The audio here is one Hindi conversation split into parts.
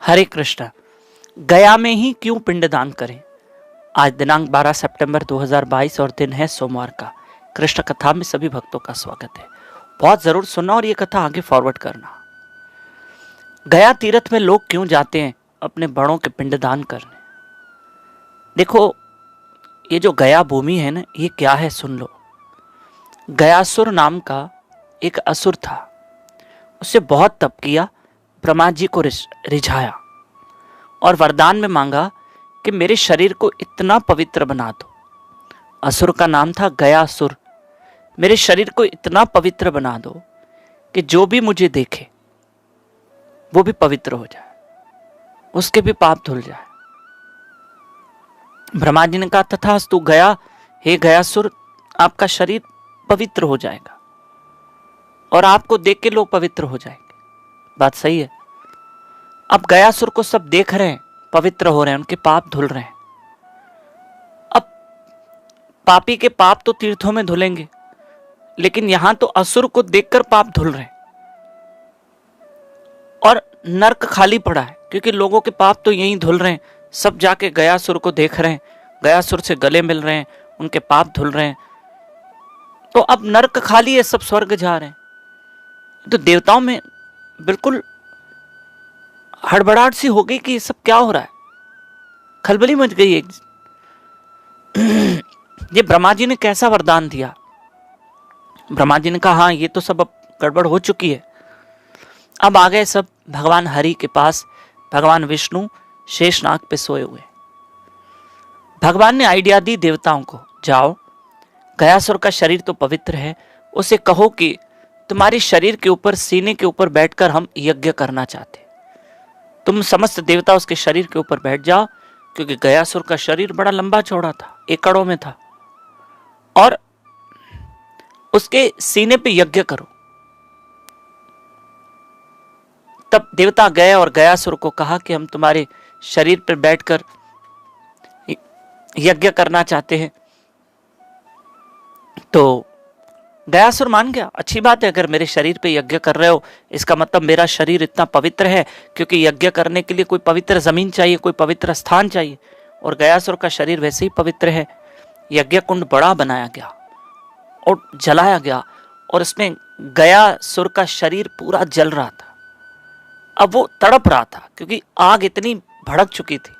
हरे कृष्ण। गया में ही क्यों पिंडदान करें? आज दिनांक 12 सितंबर 2022 और दिन है सोमवार का। कृष्ण कथा में सभी भक्तों का स्वागत है। बहुत जरूर सुनना और ये कथा आगे फॉरवर्ड करना। गया तीर्थ में लोग क्यों जाते हैं अपने बड़ों के पिंडदान करने? देखो, ये जो गया भूमि है ना, ये क्या है सुन लो। गयासुर नाम का एक असुर था। उससे बहुत तप किया, ब्रह्मा जी को रिझाया और वरदान में मांगा कि मेरे शरीर को इतना पवित्र बना दो। असुर का नाम था गयासुर। मेरे शरीर को इतना पवित्र बना दो कि जो भी मुझे देखे वो भी पवित्र हो जाए, उसके भी पाप धुल जाए। ब्रह्मा जी ने कहा तथास्तु गया, हे गयासुर, आपका शरीर पवित्र हो जाएगा और आपको देख के लोग पवित्र हो जाएंगे। बात सही है। अब गयासुर को सब देख रहे हैं, पवित्र हो रहे हैं, उनके पाप धुल रहे हैं। अब पापी के पाप तो तीर्थों में धुलेंगे, लेकिन यहां तो असुर को देखकर पाप धुल रहे हैं और नर्क खाली पड़ा है, क्योंकि लोगों के पाप तो यहीं धुल रहे हैं। सब जाके गयासुर को देख रहे हैं, गयासुर से गले मिल रहे हैं, उनके पाप धुल रहे हैं। तो अब नर्क खाली है, सब स्वर्ग जा रहे हैं। तो देवताओं में बिल्कुल हड़बड़ाहट सी हो गई कि ये सब क्या हो रहा है, खलबली मच गई एक। ये ब्रह्मा जी ने कैसा वरदान दिया? ब्रह्मा जी ने कहा हाँ, ये तो सब अब गड़बड़ हो चुकी है। अब आ गए सब भगवान हरि के पास। भगवान विष्णु शेषनाग पे सोए हुए। भगवान ने आइडिया दी देवताओं को, जाओ, गयासुर का शरीर तो पवित्र है, उसे कहो कि तुम्हारे शरीर के ऊपर, सीने के ऊपर बैठकर हम यज्ञ करना चाहते। तुम समस्त देवता उसके शरीर के ऊपर बैठ जाओ, क्योंकि गयासुर का शरीर बड़ा लंबा चौड़ा था, एकड़ों में था, और उसके सीने पे यज्ञ करो। तब देवता गए और गयासुर को कहा कि हम तुम्हारे शरीर पर बैठकर यज्ञ करना चाहते हैं। तो गयासुर मान गया, अच्छी बात है, अगर मेरे शरीर पे यज्ञ कर रहे हो, इसका मतलब मेरा शरीर इतना पवित्र है, क्योंकि यज्ञ करने के लिए कोई पवित्र जमीन चाहिए, कोई पवित्र स्थान चाहिए, और गयासुर का शरीर वैसे ही पवित्र है। यज्ञ कुंड बड़ा बनाया गया और जलाया गया, और इसमें गयासुर का शरीर पूरा जल रहा था। अब वो तड़प रहा था, क्योंकि आग इतनी भड़क चुकी थी।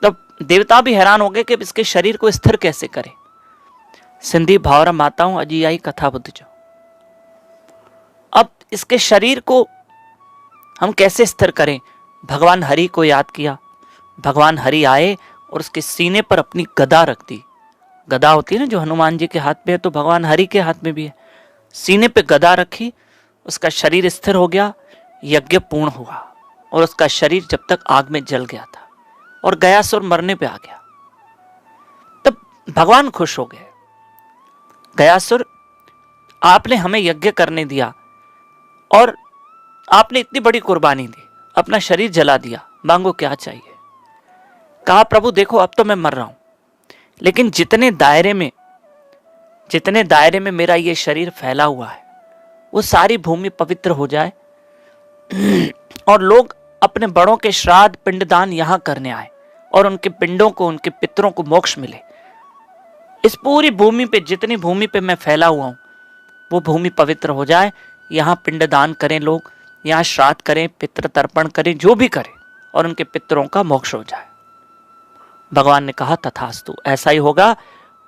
तब देवता भी हैरान हो गए कि इसके शरीर को स्थिर कैसे करें। सिंधी भावरा माताओं, अजी आई कथा बुद्ध जो, अब इसके शरीर को हम कैसे स्थिर करें? भगवान हरि को याद किया। भगवान हरि आए और उसके सीने पर अपनी गदा रख दी। गदा होती है ना जो हनुमान जी के हाथ में है, तो भगवान हरि के हाथ में भी है। सीने पे गदा रखी, उसका शरीर स्थिर हो गया, यज्ञ पूर्ण हुआ, और उसका शरीर जब तक आग में जल गया था और गयासुर मरने पे आ गया। तब भगवान खुश हो गए। गयासुर, आपने हमें यज्ञ करने दिया और आपने इतनी बड़ी कुर्बानी दी, अपना शरीर जला दिया, मांगो क्या चाहिए? कहा प्रभु देखो, अब तो मैं मर रहा हूं, लेकिन जितने दायरे में मेरा ये शरीर फैला हुआ है, वो सारी भूमि पवित्र हो जाए और लोग अपने बड़ों के श्राद्ध पिंडदान यहां करने आए और उनके पिंडों को, उनके पितरों को मोक्ष मिले। इस पूरी भूमि पे, जितनी भूमि पे मैं फैला हुआ हूं, वो भूमि पवित्र हो जाए। यहां पिंडदान करें लोग, यहां श्राद्ध करें, पितृ तर्पण करें, जो भी करें, और उनके पितरों का मोक्ष हो जाए। भगवान ने कहा तथास्तु, ऐसा ही होगा।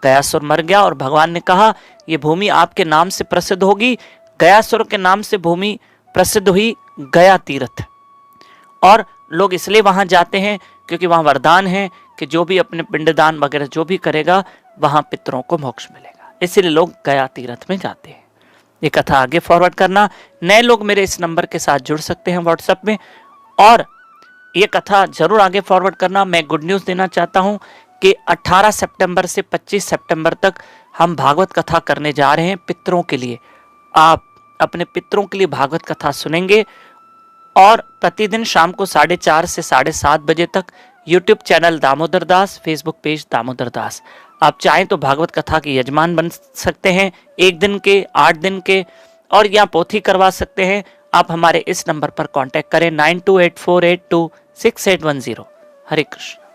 गयासुर मर गया और भगवान ने कहा ये भूमि आपके नाम से प्रसिद्ध होगी। गयासुर के नाम से भूमि प्रसिद्ध हुई गया तीर्थ, और लोग इसलिए वहां जाते हैं क्योंकि वहां वरदान है कि जो भी अपने पिंडदान वगैरह जो भी करेगा, वहां पितरों को मोक्ष मिलेगा। इसीलिए लोग गया तीर्थ में जाते हैं। ये कथा आगे फॉरवर्ड करना। नए लोग मेरे इस नंबर के साथ जुड़ सकते हैं व्हाट्सएप में, और ये कथा जरूर आगे फॉरवर्ड करना। मैं गुड न्यूज देना चाहता हूं कि 18 सितंबर से 25 सितंबर तक हम भागवत कथा करने जा रहे हैं पितरों के लिए। आप अपने पितरों के लिए भागवत कथा सुनेंगे, और प्रतिदिन शाम को 4:30 से 7:30 बजे तक YouTube channel Damodar Das, Facebook page Damodar Das. आप चाहें तो भागवत कथा के यजमान बन सकते हैं, 1 दिन के, 8 दिन के, और या पोथी करवा सकते हैं। आप हमारे इस नंबर पर कांटेक्ट करें 9284826810। हरे कृष्ण।